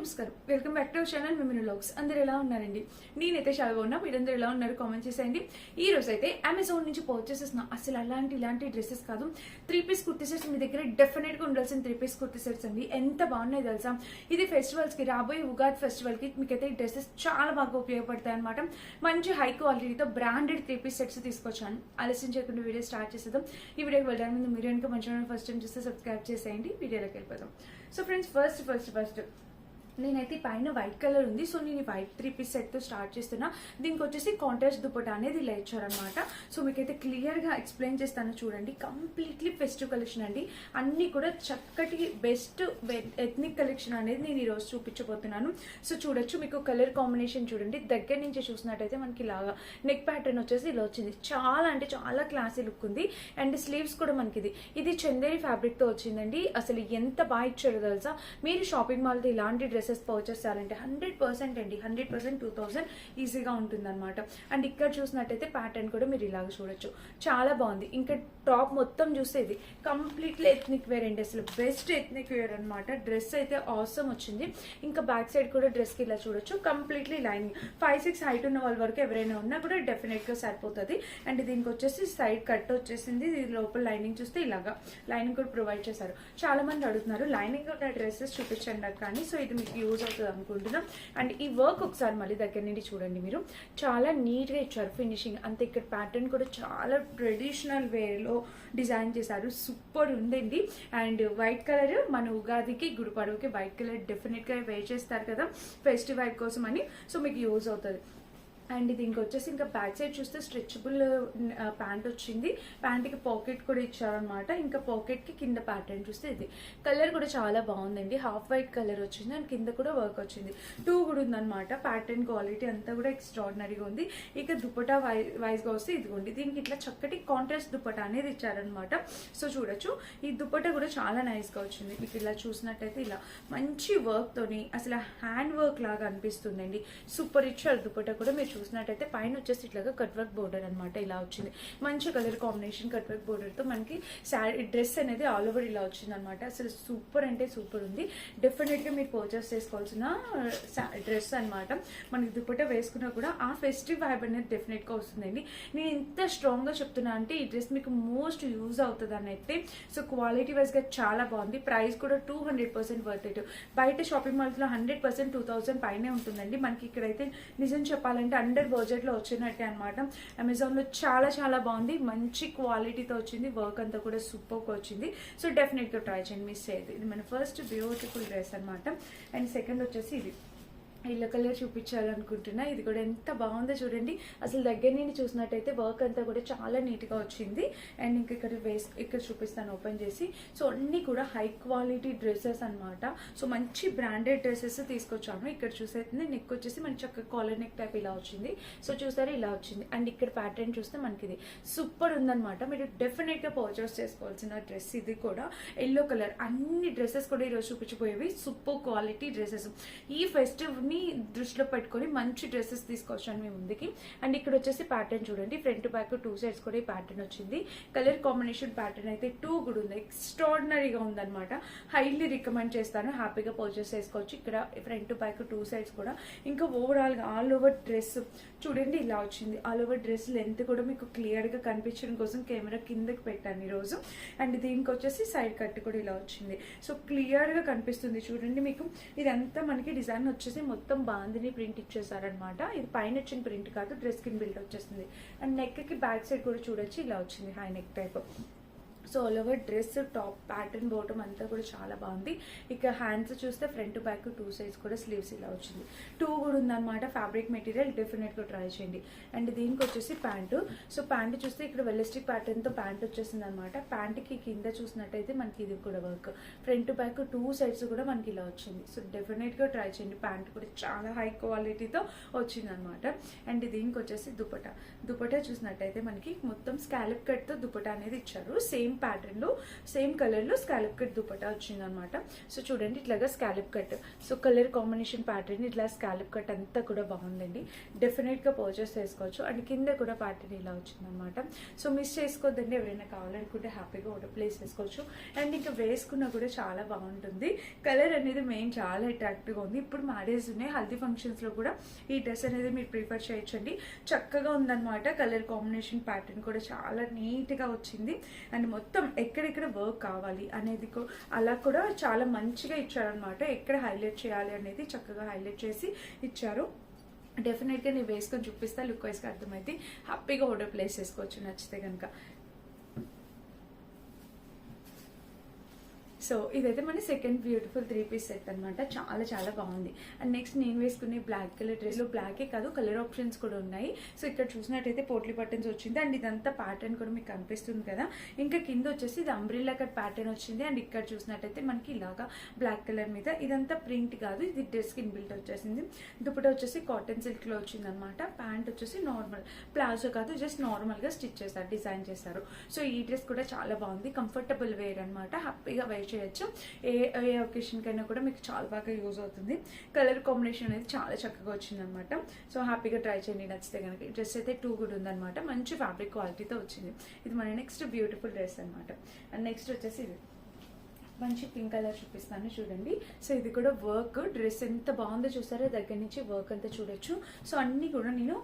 నమస్కారం, welcome back to channel మిమిని vlogs. అందరు ఎలా ఉన్నారండి? నేనైతే చాలా బాగున్నా. మీరందరూ ఎలా ఉన్నారు కామెంట్ చేసేయండి. ఈ రోజు అయితే అమెజాన్ నుంచి పర్చేస్ చేసిన అసలు ఇలాంటి డ్రెస్సెస్ కాదు, 3 పీస్ కుర్తీ సెట్స్ మీ దగ్గర డెఫినెట్ గా ఉండాల్సిన 3 పీస్ కుర్తీ సెట్స్ అండి. ఎంత బాగున్నాయి తెలుసా? ఇది ఫెస్టివల్స్ కి, రాబోయే ఉగాది ఫెస్టివల్ కి మీకైతే ఈ డ్రెస్సెస్ చాలా బాగా ఉపయోగపడతాయి అనమాట. మంచి హై క్వాలిటీతో బ్రాండెడ్ 3 పీస్ సెట్స్ తీసుకొచ్చాను. ఆలస్యం చేయకుండా వీడియో స్టార్ట్ చేసేద్దాం. ఈ వీడియోకి వెళ్ళడానికి ముందు మీరు కనుక మంచిగా ఫస్ట్ టైం చూస్తే సబ్స్క్రైబ్ చేసేయండి. వీడియోలోకి వెళ్ళిపోదాం. సో ఫ్రెండ్స్, ఫస్ట్ నేనైతే పైన వైట్ కలర్ ఉంది. సో నేను వైట్ 3 పీస్ సెట్ తో స్టార్ట్ చేస్తున్నా. దీనికి వచ్చేసి కాంట్రాస్ట్ దుపట్టా అనేది ఇలా ఇచ్చారనమాట. సో మీకైతే క్లియర్ గా ఎక్స్ప్లెయిన్ చేస్తాను చూడండి. కంప్లీట్లీ ఫెస్టివ్ కలెక్షన్ అండి. అన్ని కూడా చక్కటి బెస్ట్ ఎథ్నిక్ కలెక్షన్ అనేది నేను ఈ రోజు చూపించబోతున్నాను. సో చూడొచ్చు, మీకు కలర్ కాంబినేషన్ చూడండి. దగ్గర నుంచి చూసినట్టయితే మనకి ఇలాగా నెక్ ప్యాటర్న్ వచ్చేసి ఇలా వచ్చింది. చాలా అంటే చాలా క్లాసీ లుక్ ఉంది. అండ్ స్లీవ్స్ కూడా మనకి ఇది చందేరి ఫ్యాబ్రిక్ తో వచ్చిందండి. అసలు ఎంత బాగా ఇచ్చారో తెలుసా? మీరు షాపింగ్ మాల్ తో ఇలాంటి డ్రెస్సెస్ పర్చేస్ చేయాలంటే 100% అండి, 100% 2000 ఈజీగా ఉంటుంది అనమాట. అండ్ ఇక్కడ చూసినట్టయితే ప్యాటర్న్ కూడా మీరు ఇలాగ చూడొచ్చు, చాలా బాగుంది. ఇంకా టాప్ మొత్తం చూస్తే ఇది కంప్లీట్లీ ఎథ్నిక్ వేర్ అండి. అసలు బెస్ట్ ఎథ్నిక్ వేర్ అనమాట. డ్రెస్ అయితే ఆసమ్ వచ్చింది. ఇంకా బ్యాక్ సైడ్ కూడా డ్రెస్ కి ఇలా చూడొచ్చు, కంప్లీట్లీ లైనింగ్. 5'6" హైట్ ఉన్న వాళ్ళ వరకు ఎవరైనా ఉన్నా కూడా డెఫినెట్ గా సరిపోతుంది. అండ్ దీనికి వచ్చేసి సైడ్ కట్ వచ్చేసింది. ఇది లోపల లైనింగ్ చూస్తే ఇలాగా లైనింగ్ కూడా ప్రొవైడ్ చేశారు. చాలా మంది అడుగుతున్నారు లైనింగ్ ఉన్న డ్రెస్సెస్ చూపించండి కానీ. సో ఇది మీకు యూజ్ అవుతుంది అనుకుంటున్నాం. అండ్ ఈ వర్క్ ఒకసారి మళ్ళీ దగ్గర నుండి చూడండి. మీరు చాలా నీట్ గా ఇచ్చారు ఫినిషింగ్ అంతే. ఇక్కడ ప్యాటర్న్ కూడా చాలా ట్రెడిషనల్ వేర్ లో డిజైన్ చేశారు. సూపర్ ఉందండి. అండ్ వైట్ కలర్ మన ఉగాదికి, గుడి పడవకి వైట్ కలర్ డెఫినెట్ గా వేర్ చేస్తారు కదా ఫెస్టివ్ వైబ్ కోసం అని. సో మీకు యూజ్ అవుతుంది. అండ్ దీనికి వచ్చేసి ఇంకా బ్యాక్ సైడ్ చూస్తే స్ట్రెచబుల్ ప్యాంట్ వచ్చింది. ప్యాంట్కి పాకెట్ కూడా ఇచ్చారనమాట. ఇంకా పాకెట్ కి కింద ప్యాటర్న్ చూస్తే ఇది కలర్ కూడా చాలా బాగుందండి. హాఫ్ వైట్ కలర్ వచ్చింది అండ్ కింద కూడా వర్క్ వచ్చింది. 2 కూడా ఉందనమాట. ప్యాటర్న్ క్వాలిటీ అంతా కూడా ఎక్స్ట్రాడినరీగా ఉంది. ఇక దుపట్టా వైజ్ గా వస్తే ఇదిగోండి, దీనికి ఇట్లా చక్కటి కాంట్రాస్ట్ దుపట్టా అనేది ఇచ్చారనమాట. సో చూడొచ్చు, ఈ దుపట్టా కూడా చాలా నైస్ గా వచ్చింది. మీకు ఇలా చూసినట్టయితే ఇలా మంచి వర్క్ తోని అసలు హ్యాండ్ వర్క్ లాగా అనిపిస్తుందండి. సూపర్ ఇచ్చారు దుపట్టా కూడా. మీరు చూసినట్టయితే పైన వచ్చేసి ఇట్లాగా కట్ వర్క్ బోర్డర్ అనమాట ఇలా వచ్చింది. మంచి colour combination cut work border తో మనకి శారీ డ్రెస్ అనేది ఆల్ ఓవర్ ఇలా వచ్చింది అనమాట. అసలు సూపర్ అంటే సూపర్ ఉంది. డెఫినెట్ గా మీరు పర్చేస్ చేసుకోవాల్సిన డ్రెస్ అనమాట. మనకి దుపట్టా వేసుకున్నా కూడా ఆ ఫెస్టివ్ వైబ్ అనేది డెఫినెట్ గా వస్తుందండి. నేను ఎంత స్ట్రాంగ్ గా చెప్తున్నా అంటే ఈ డ్రెస్ మీకు మోస్ట్ యూజ్ అవుతుంది అని అయితే. సో క్వాలిటీ వైజ్ గా చాలా బాగుంది. ప్రైస్ కూడా 200% వర్త్ ఇట్. బయట షాపింగ్ మాల్స్ లో 100% 2000 పైనే ఉంటుందండి. మనకి ఇక్కడైతే నిజం చెప్పాలంటే అండర్ బడ్జెట్ లో వచ్చినట్టే అనమాట. అమెజాన్ లో చాలా బాగుంది. మంచి క్వాలిటీతో వచ్చింది. వర్క్ అంతా కూడా సూపర్ గా వచ్చింది. సో డెఫినెట్ గా ట్రై చేయండి, మిస్ చేయదు. ఇది మన ఫస్ట్ బ్యూటిఫుల్ డ్రెస్ అనమాట. అండ్ సెకండ్ వచ్చేసి ఇది ఎల్లో కలర్ చూపించాలనుకుంటున్నా. ఇది కూడా ఎంత బాగుందో చూడండి. అసలు దగ్గర నుండి చూసినట్టయితే వర్క్ అంతా కూడా చాలా నీట్ గా వచ్చింది. అండ్ ఇంక ఇక్కడ చూపిస్తాను ఓపెన్ చేసి. సో అన్ని కూడా హై క్వాలిటీ డ్రెస్సెస్ అనమాట. సో మంచి బ్రాండెడ్ డ్రెస్సెస్ తీసుకొచ్చాను. ఇక్కడ చూసేది నెక్ వచ్చేసి మనకి చక్కగా కాలర్ నెక్ టైప్ ఇలా వచ్చింది. సో చూసారా ఇలా వచ్చింది. అండ్ ఇక్కడ ప్యాటర్న్ చూస్తే మనకి ఇది సూపర్ ఉందనమాట. మీరు డెఫినెట్ గా పర్చేస్ చేసుకోవాల్సిన డ్రెస్ ఇది కూడా. ఎల్లో కలర్ అన్ని డ్రెస్సెస్ కూడా ఈరోజు చూపించబోయేవి సూపర్ క్వాలిటీ డ్రెస్సెస్. ఈ ఫెస్టివ్ ని దృష్టిలో పెట్టుకుని మంచి డ్రెస్సెస్ తీసుకొచ్చాను మీ ముందుకి. అండ్ ఇక్కడ వచ్చేసి ప్యాటర్న్ చూడండి, ఫ్రంట్ బ్యాక్ 2 సైడ్స్ కూడా ఈ ప్యాటర్న్ వచ్చింది. కలర్ కాంబినేషన్ ప్యాటర్న్ అయితే 2 కూడా ఉంది. ఎక్స్ట్రాడినరీగా ఉందన్నమాట. హైలీ రికమెండ్ చేస్తాను. హ్యాపీగా పర్చేస్ చేసుకోవచ్చు. ఇక్కడ ఫ్రంట్ బ్యాక్ 2 సైడ్స్ కూడా. ఇంకా ఓవరాల్ గా ఆల్ ఓవర్ డ్రెస్ చూడండి ఇలా వచ్చింది. ఆల్ ఓవర్ డ్రెస్ లెంత్ కూడా మీకు క్లియర్ గా కనిపించడం కోసం కెమెరా కిందకి పెట్టాను ఈరోజు. అండ్ దీనికి వచ్చేసి సైడ్ కట్ కూడా ఇలా వచ్చింది. సో క్లియర్ గా కనిపిస్తుంది చూడండి మీకు. ఇదంతా మనకి డిజైన్ వచ్చేసి మొత్తం బాందిని ప్రింట్ ఇచ్చేసారనమాట. ఇది పైన వచ్చిన ప్రింట్ కాదు, డ్రెస్ కింద బిల్ట్ వచ్చేస్తుంది. అండ్ నెక్ కి బ్యాక్ సైడ్ కూడా చూడొచ్చు ఇలా వచ్చింది, high neck type. So all over dress top pattern bottom అంతా కూడా చాలా బాగుంది. ఇక హ్యాండ్స్ చూస్తే ఫ్రంట్ బ్యాక్ 2 సైడ్స్ కూడా స్లీవ్స్ ఇలా వచ్చింది. 2 కూడా ఉందన్నమాట. ఫ్యాబ్రిక్ మెటీరియల్ డెఫినెట్ గా ట్రై చేయండి. అండ్ దీనికి వచ్చేసి ప్యాంటు. సో ప్యాంట్ చూస్తే ఇక్కడ వెల్లిస్టిక్ ప్యాటర్న్ తో ప్యాంట్ వచ్చేసింది అనమాట. ప్యాంట్ కి కింద చూసినట్టయితే మనకి ఇది కూడా వర్క్. ఫ్రంట్ బ్యాక్ 2 సైడ్స్ కూడా మనకి ఇలా వచ్చింది. సో డెఫినెట్ గా ట్రై చేయండి. ప్యాంట్ కూడా చాలా హై క్వాలిటీతో వచ్చింది అనమాట. అండ్ దీనికి వచ్చేసి దుపట్టా చూసినట్టయితే మనకి మొత్తం స్కాలప్ కట్ తో దుపట్టా అనేది ఇచ్చారు. సేమ్ ప్యాటర్న్ లో సేమ్ కలర్ లో స్కాలప్ కట్ దుపట్టా వచ్చింది అనమాట. సో చూడండి ఇట్లాగా scallop cut, so colour combination pattern ఇట్లా స్కాలప్ కట్ అంతా కూడా బాగుందండి. డెఫినెట్ గా పర్చేస్ చేసుకోవచ్చు. అండ్ కింద కూడా ప్యాటర్న్ ఇలా వచ్చింది అనమాట. సో మిస్ చేసుకోవద్దండి, ఎవరైనా కావాలనుకుంటే హ్యాపీగా ఆర్డర్ ప్లేస్ చేసుకోవచ్చు. అండ్ ఇంకా వేసుకున్నా కూడా చాలా బాగుంటుంది. కలర్ అనేది మెయిన్ చాలా అట్రాక్టివ్ గా ఉంది. ఇప్పుడు మ్యారేజ్ ఉన్నాయి, హల్దీ ఫంక్షన్స్ లో కూడా ఈ డ్రెస్ అనేది మీరు ప్రిఫర్ చేయొచ్చండి. చక్కగా ఉందన్నమాట. కలర్ కాంబినేషన్ ప్యాటర్న్ కూడా చాలా నీట్ గా వచ్చింది. అండ్ మొత్తం ఎక్కడెక్కడ వర్క్ కావాలి అనేది అలా కూడా చాలా మంచిగా ఇచ్చారనమాట. ఎక్కడ హైలైట్ చేయాలి అనేది చక్కగా హైలైట్ చేసి ఇచ్చారు. డెఫినెట్గా నేను వేసుకొని చూపిస్తా, లుక్ వైజ్గా అర్థమైతే హ్యాపీగా ఆర్డర్ ప్లేస్ చేసుకోవచ్చు నచ్చితే కనుక. సో ఇదైతే మన సెకండ్ బ్యూటిఫుల్ 3 పీస్ సెట్ అనమాట. చాలా చాలా బాగుంది. అండ్ నెక్స్ట్ నేను వేసుకునే బ్లాక్ కలర్ డ్రెస్ లో బ్లాకే కాదు కలర్ ఆప్షన్స్ కూడా ఉన్నాయి. సో ఇక్కడ చూసినట్టయితే పోట్లీ బటన్స్ వచ్చింది. అండ్ ఇదంతా ప్యాటర్న్ కూడా మీకు కనిపిస్తుంది కదా. ఇంకా కింద వచ్చేసి ఇది అంబ్రిల్లా కట్ ప్యాటర్న్ వచ్చింది. అండ్ ఇక్కడ చూసినట్టయితే మనకి ఇలాగా బ్లాక్ కలర్ మీద ఇదంతా ప్రింట్ కాదు, ఇది డ్రెస్ కి ఇన్బిల్ట్ వచ్చేసింది. దుపట్టా వచ్చేసి కాటన్ సిల్క్ లో వచ్చింది అనమాట. ప్యాంట్ వచ్చేసి నార్మల్ ప్లాజో కాదు, జస్ట్ నార్మల్ గా స్టిచ్ చేశారు, డిజైన్ చేశారు. సో ఈ డ్రెస్ కూడా చాలా బాగుంది, కంఫర్టబుల్ వేర్ అనమాట. హ్యాపీగా వేర్ చేయొచ్చు. ఏ ఒకేషన్ కైనా కూడా మీకు చాలా బాగా యూజ్ అవుతుంది. కలర్ కాంబినేషన్ అనేది చాలా చక్కగా వచ్చింది అనమాట. సో హ్యాపీగా ట్రై చేయండి నచ్చితే కనుక. ఈ డ్రెస్ అయితే 2 గుడ్ ఉందన్నమాట. మంచి ఫ్యాబ్రిక్ క్వాలిటీతో వచ్చింది. ఇది మన నెక్స్ట్ బ్యూటిఫుల్ డ్రెస్ అనమాట. అండ్ నెక్స్ట్ వచ్చేసి ఇది మంచి పింక్ కలర్ చూపిస్తాను చూడండి. సో ఇది కూడా వర్క్, డ్రెస్ ఎంత బాగుందో చూసారో, దగ్గర నుంచి వర్క్ అంతా చూడొచ్చు. సో అన్ని కూడా నేను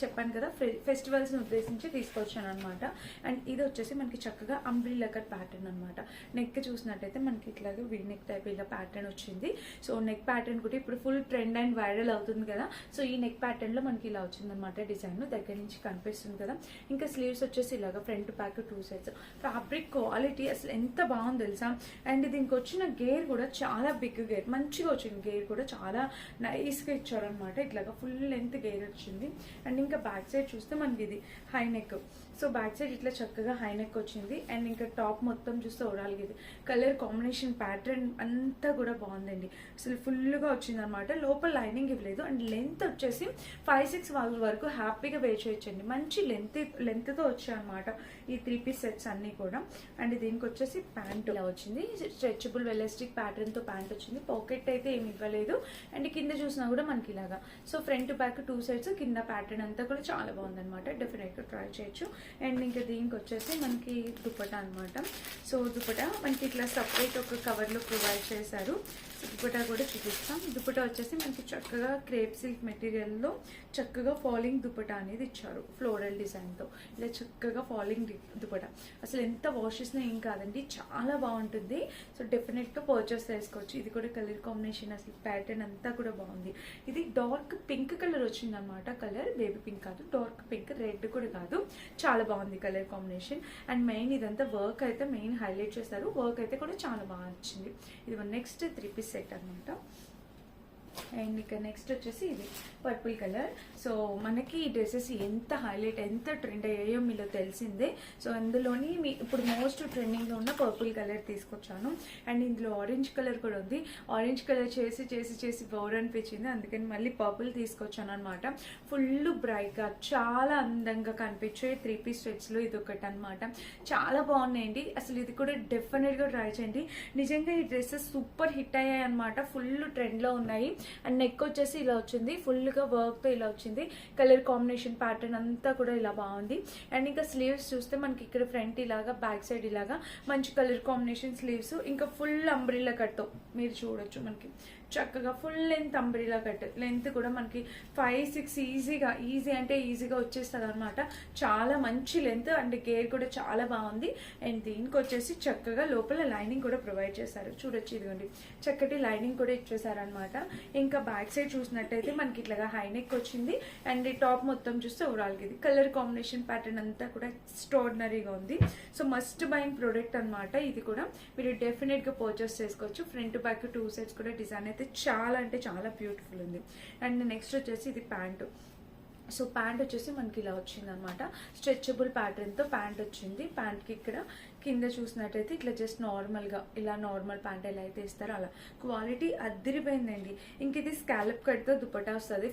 చెప్పాను కదా ఫెస్టివల్స్ ని ఉద్దేశించి తీసుకొచ్చాను అనమాట. అండ్ ఇది వచ్చేసి మనకి చక్కగా అంబ్రిల్లా కట్ ప్యాటర్న్ అనమాట. నెక్ చూసినట్టయితే మనకి ఇట్లాగే వీ నెక్ టైప్ ఇలా ప్యాటర్న్ వచ్చింది. సో నెక్ ప్యాటర్న్ కూడా ఇప్పుడు ఫుల్ ట్రెండ్ అండ్ వైరల్ అవుతుంది కదా. సో ఈ నెక్ ప్యాటర్న్ లో మనకి ఇలా వచ్చింది అనమాట. డిజైన్ దగ్గర నుంచి కనిపిస్తుంది కదా. ఇంకా స్లీవ్స్ వచ్చేసి ఇలాగా front back 2 sides. Fabric quality అసలు ఎంత బాగుంది తెలుసా. అండ్ దీనికి వచ్చిన గేర్ కూడా చాలా బిగ్ గేర్, మంచిగా వచ్చింది. గేర్ కూడా చాలా నైస్ గా ఇచ్చారనమాట. ఇట్లాగా ఫుల్ లెంత్ గేర్ వచ్చింది. అండ్ ఇంకా బ్యాక్ సైడ్ చూస్తే మనకి ఇది high neck. So back side ఇట్లా చక్కగా హై నెక్ వచ్చింది. అండ్ ఇంకా టాప్ మొత్తం చూస్తే ఓవరాల్ ఇది కలర్ కాంబినేషన్ ప్యాటర్న్ అంతా కూడా బాగుందండి. అసలు ఫుల్ గా వచ్చింది అనమాట. లోపల లైనింగ్ ఇవ్వలేదు. అండ్ లెంత్ వచ్చేసి 5-6 వాళ్ళ వరకు హ్యాపీగా వేర్ చేయొచ్చండి. మంచి లెంత్ తో వచ్చాయి అనమాట ఈ 3 పీస్ సెట్స్ అన్ని కూడా. అండ్ దీనికి వచ్చేసి ప్యాంట్ ఇలా వచ్చింది. స్ట్రెచబుల్ వెలాస్టిక్ ప్యాటర్న్ తో ప్యాంట్ వచ్చింది. పాకెట్ అయితే ఏమి ఇవ్వలేదు. అండ్ కింద చూసినా కూడా మనకి ఇలాగా సో ఫ్రంట్ బ్యాక్ 2 సైడ్స్ కింద ప్యాటర్న్ అంతా కూడా చాలా బాగుంది అనమాట. డెఫినెట్ గా ట్రై చేయొచ్చు. అండ్ ఇంకా దీనికి వచ్చేసి మనకి దుపట్టా అనమాట. సో దుపట్టా మనకి ఇట్లా సపరేట్ ఒక కవర్ లో ప్రొవైడ్ చేశారు. దుపట్టా కూడా చూపిస్తాం. దుపట్టా వచ్చేసి మనకి చక్కగా క్రేప్ సిల్క్ మెటీరియల్ లో చక్కగా ఫాలింగ్ దుపట్టా అనేది ఇచ్చారు, ఫ్లోరల్ డిజైన్ తో. ఇలా చక్కగా ఫాలింగ్ దుపట్టా అసలు ఎంత వాష్ చేసినా ఏం కాదండి, చాలా బాగుంటుంది. సో డెఫినెట్ గా పర్చేస్ చేసుకోవచ్చు. ఇది కూడా కలర్ కాంబినేషన్ అసలు ప్యాటర్న్ అంతా కూడా బాగుంది. ఇది డార్క్ పింక్ కలర్ వచ్చింది అనమాట. కలర్ బేబీ పింక్ కాదు, డార్క్ పింక్, రెడ్ కూడా కాదు. చాలా బాగుంది కలర్ కాంబినేషన్. అండ్ మెయిన్ ఇదంతా వర్క్ అయితే మెయిన్ హైలైట్ చేశారు. వర్క్ అయితే కూడా చాలా బాగా వచ్చింది. ఇది నెక్స్ట్ 3 పీస్ సెట్ అనమాట. అండ్ ఇక నెక్స్ట్ వచ్చేసి ఇది పర్పుల్ కలర్. సో మనకి ఈ డ్రెస్సెస్ ఎంత హైలైట్ ఎంత ట్రెండ్ అయ్యాయో మీలో తెలిసిందే. సో అందులోని ఇప్పుడు మోస్ట్ ట్రెండింగ్ లో ఉన్న పర్పుల్ కలర్ తీసుకొచ్చాను. అండ్ ఇందులో ఆరెంజ్ కలర్ కూడా ఉంది. ఆరెంజ్ కలర్ చేసి చేసి చేసి బోర్ అనిపించింది, అందుకని మళ్ళీ పర్పుల్ తీసుకొచ్చాను అనమాట. ఫుల్ బ్రైట్ గా చాలా అందంగా కనిపించే 3 పీస్ సెట్స్ లో ఇది ఒకటి అనమాట. చాలా బాగున్నాయండి. అసలు ఇది కూడా డెఫినెట్ గా ట్రై చేయండి. నిజంగా ఈ డ్రెస్సెస్ సూపర్ హిట్ అయ్యాయి అనమాట. ఫుల్ ట్రెండ్ లో ఉన్నాయి. అండ్ నెక్ వచ్చేసి ఇలా వచ్చింది, ఫుల్ గా వర్క్ తో ఇలా వచ్చింది. కలర్ కాంబినేషన్ ప్యాటర్న్ అంతా కూడా ఇలా బాగుంది. అండ్ ఇంకా స్లీవ్స్ చూస్తే మనకి ఇక్కడ ఫ్రంట్ ఇలాగా బ్యాక్ సైడ్ ఇలాగా మంచి కలర్ కాంబినేషన్ స్లీవ్స్. ఇంకా ఫుల్ అంబ్రిల్లా కట్ తో మీరు చూడొచ్చు. మనకి చక్కగా full length umbrella cut. Length కూడా మనకి 5-6 ఈజీ అంటే ఈజీగా వచ్చేస్తుంది అనమాట. చాలా మంచి లెంత్. అండ్ గేర్ కూడా చాలా బాగుంది. అండ్ దీనికి వచ్చేసి చక్కగా లోపల లైనింగ్ కూడా ప్రొవైడ్ చేశారు. చూడొచ్చు, ఇదిగోండి చక్కటి లైనింగ్ కూడా ఇచ్చేసారు అనమాట. ఇంకా బ్యాక్ సైడ్ చూసినట్టయితే మనకి ఇట్లాగా హై నెక్ వచ్చింది. అండ్ ఈ టాప్ మొత్తం చూస్తే ఓవరాల్ ఇది కలర్ కాంబినేషన్ ప్యాటర్న్ అంతా కూడా ఎక్స్ట్రాడినరీగా ఉంది. సో మస్ట్ బైంగ్ ప్రోడక్ట్ అనమాట. ఇది కూడా మీరు డెఫినెట్ గా పర్చేస్ చేసుకోవచ్చు. ఫ్రంట్ బ్యాక్ 2 సైడ్స్ కూడా డిజైన్ అయితే చాలా అంటే చాలా బ్యూటిఫుల్ ఉంది. అండ్ నెక్స్ట్ వచ్చేసి ఇది ప్యాంటు. సో ప్యాంట్ వచ్చేసి మనకి ఇలా వచ్చింది అనమాట. స్ట్రెచబుల్ ప్యాటర్న్ తో ప్యాంట్ వచ్చింది. ప్యాంట్ కి ఇక్కడ కింద చూసినట్టయితే ఇట్లా జస్ట్ నార్మల్గా ఇలా నార్మల్ ప్యాంట్ ఎలా అయితే ఇస్తారో అలా క్వాలిటీ అద్దరిపోయిందండి. ఇంక ఇది స్కాలప్ కట్తో దుపట్టా వస్తుంది.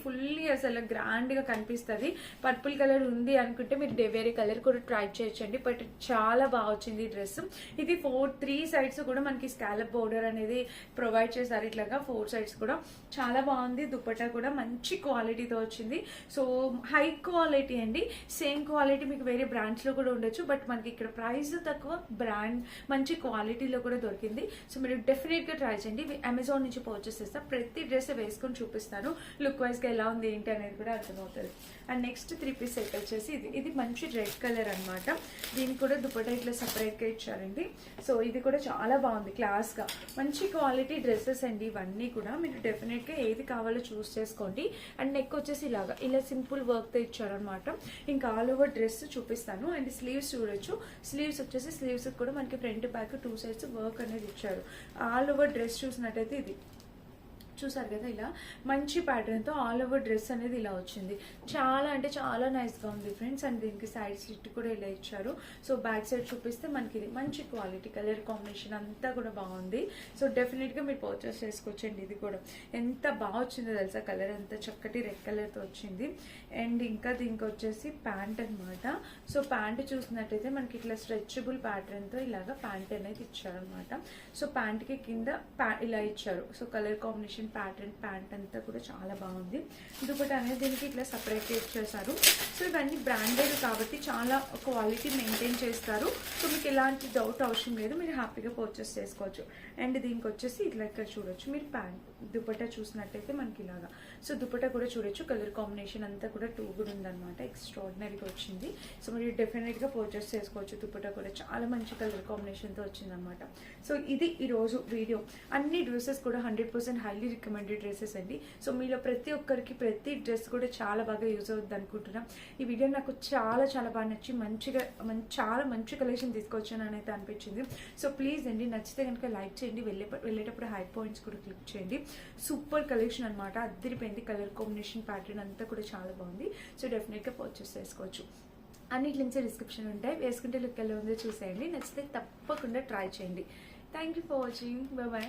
ఫుల్లీ అసలు గ్రాండ్గా కనిపిస్తుంది. పర్పుల్ కలర్ ఉంది అనుకుంటే మీరు వేరే కలర్ కూడా ట్రై చేయొచ్చండి. బట్ చాలా బాగా వచ్చింది ఈ డ్రెస్. ఇది 3 సైడ్స్ కూడా మనకి స్కాలప్ బోర్డర్ అనేది ప్రొవైడ్ చేశారు. ఇట్లాగా 4 సైడ్స్ కూడా చాలా బాగుంది. దుపట్టా కూడా మంచి క్వాలిటీతో వచ్చింది. సో హై క్వాలిటీ అండి. సేమ్ క్వాలిటీ మీకు వేరే బ్రాండ్స్ లో కూడా ఉండొచ్చు. బట్ మనకి ఇక్కడ ప్రైస్ తక్కువ, బ్రాండ్ మంచి క్వాలిటీలో కూడా దొరికింది. సో మీరు డెఫినెట్ గా ట్రై చేయండి. అమెజాన్ నుంచి పర్చేస్ చేస్తా. ప్రతి డ్రెస్ వేసుకొని చూపిస్తాను. లుక్ వైజ్ గా ఎలా ఉంది ఏంటి అనేది కూడా అర్థమవుతుంది. అండ్ నెక్స్ట్ 3 పీస్ సెట్ వచ్చేసి ఇది మంచి రెడ్ కలర్ అనమాట. దీనికి కూడా దుపట్టా ఇట్లా సపరేట్ గా ఇచ్చారండి. సో ఇది కూడా చాలా బాగుంది, క్లాస్ గా మంచి క్వాలిటీ డ్రెస్సెస్ అండి. ఇవన్నీ కూడా మీరు డెఫినెట్ గా ఏది కావాలో చూస్ చేసుకోండి. అండ్ నెక్ వచ్చేసి ఇలా సింపుల్ వర్క్ తో ఇచ్చారనమాట. ఇంకా ఆల్ ఓవర్ డ్రెస్ చూపిస్తాను. అండ్ స్లీవ్స్ చూడొచ్చు. స్లీవ్స్ వచ్చేసి స్లీవ్స్ కూడా మనకి ఫ్రంట్ బ్యాక్ 2 సైడ్స్ వర్క్ అనేది ఇచ్చారు. ఆల్ ఓవర్ డ్రెస్ చూసినట్టయితే ఇది చూసారు కదా, ఇలా మంచి ప్యాటర్న్ తో ఆల్ ఓవర్ డ్రెస్ అనేది ఇలా వచ్చింది. చాలా అంటే చాలా నైస్ గా ఉంది ఫ్రెండ్స్. అండ్ దీనికి సైడ్ స్లిట్ కూడా ఇలా ఇచ్చారు. సో బ్యాక్ సైడ్ చూపిస్తే మనకి ఇది మంచి క్వాలిటీ, కలర్ కాంబినేషన్ అంతా కూడా బాగుంది. సో డెఫినెట్ గా మీరు పర్చేస్ చేసుకోవచ్చండి. ఇది కూడా ఎంత బాగా వచ్చిందో తెలుసా, కలర్ అంతా చక్కటి రెడ్ కలర్ తో వచ్చింది. అండ్ ఇంకా దీనికి వచ్చేసి ప్యాంట్ అనమాట. సో ప్యాంట్ చూసినట్టయితే మనకి ఇట్లా స్ట్రెచబుల్ ప్యాటర్న్ తో ఇలాగా ప్యాంట్ అనేది ఇచ్చారు అనమాట. సో ప్యాంట్ కి కింద ఇలా ఇచ్చారు. So colour combination pattern pant అంతా కూడా చాలా బాగుంది. దుపట్టా అనేది దీనికి ఇట్లా సపరేట్ చేశారు. సో ఇవన్నీ బ్రాండెడ్ కాబట్టి చాలా క్వాలిటీ మెయింటైన్ చేస్తారు. సో మీకు ఎలాంటి డౌట్ అవసరం లేదు, మీరు హ్యాపీగా పర్చేస్ చేసుకోవచ్చు. అండ్ దీనికి వచ్చేసి ఇట్లా ఇక్కడ చూడొచ్చు మీరు ప్యాంట్ దుపట్టా చూసినట్టయితే మనకి ఇలాగా. సో దుపట్టా కూడా చూడొచ్చు, కలర్ కాంబినేషన్ అంతా కూడా 2 కూడా ఉందన్నమాట. ఎక్స్ట్రాడినరీగా వచ్చింది. సో మీరు డెఫినెట్ గా పర్చేస్ చేసుకోవచ్చు. దుపట్టా కూడా చాలా మంచి కలర్ కాంబినేషన్ తో వచ్చింది అనమాట. సో ఇది ఈ రోజు వీడియో. అన్ని డ్రెస్సెస్ కూడా 100% హైలీ రికమెండెడ్ డ్రెస్సెస్ అండి. సో మీలో ప్రతి ఒక్కరికి ప్రతి డ్రెస్ కూడా చాలా బాగా యూజ్ అవుతుంది అనుకుంటున్నాం. ఈ వీడియో నాకు చాలా చాలా బాగా నచ్చి చాలా మంచి కలెక్షన్ తీసుకొచ్చాను అని అయితే అనిపించింది. సో ప్లీజ్ అండి, నచ్చితే కనుక లైక్ చేయండి. వెళ్ళేటప్పుడు హై పాయింట్స్ కూడా క్లిక్ చేయండి. సూపర్ కలెక్షన్ అనమాట, అద్దరిపోయింది. కలర్ కాంబినేషన్ ప్యాటర్న్ అంతా కూడా చాలా బాగుంది. సో డెఫినెట్ గా పర్చేస్ చేసుకోవచ్చు. అన్నిటి నుంచి డిస్క్రిప్షన్ ఉంటాయి, వేసుకుంటే లుక్ ఎలా ఉందో చూసేయండి. నచ్చితే తప్పకుండా ట్రై చేయండి. Thank you for watching. Bye bye.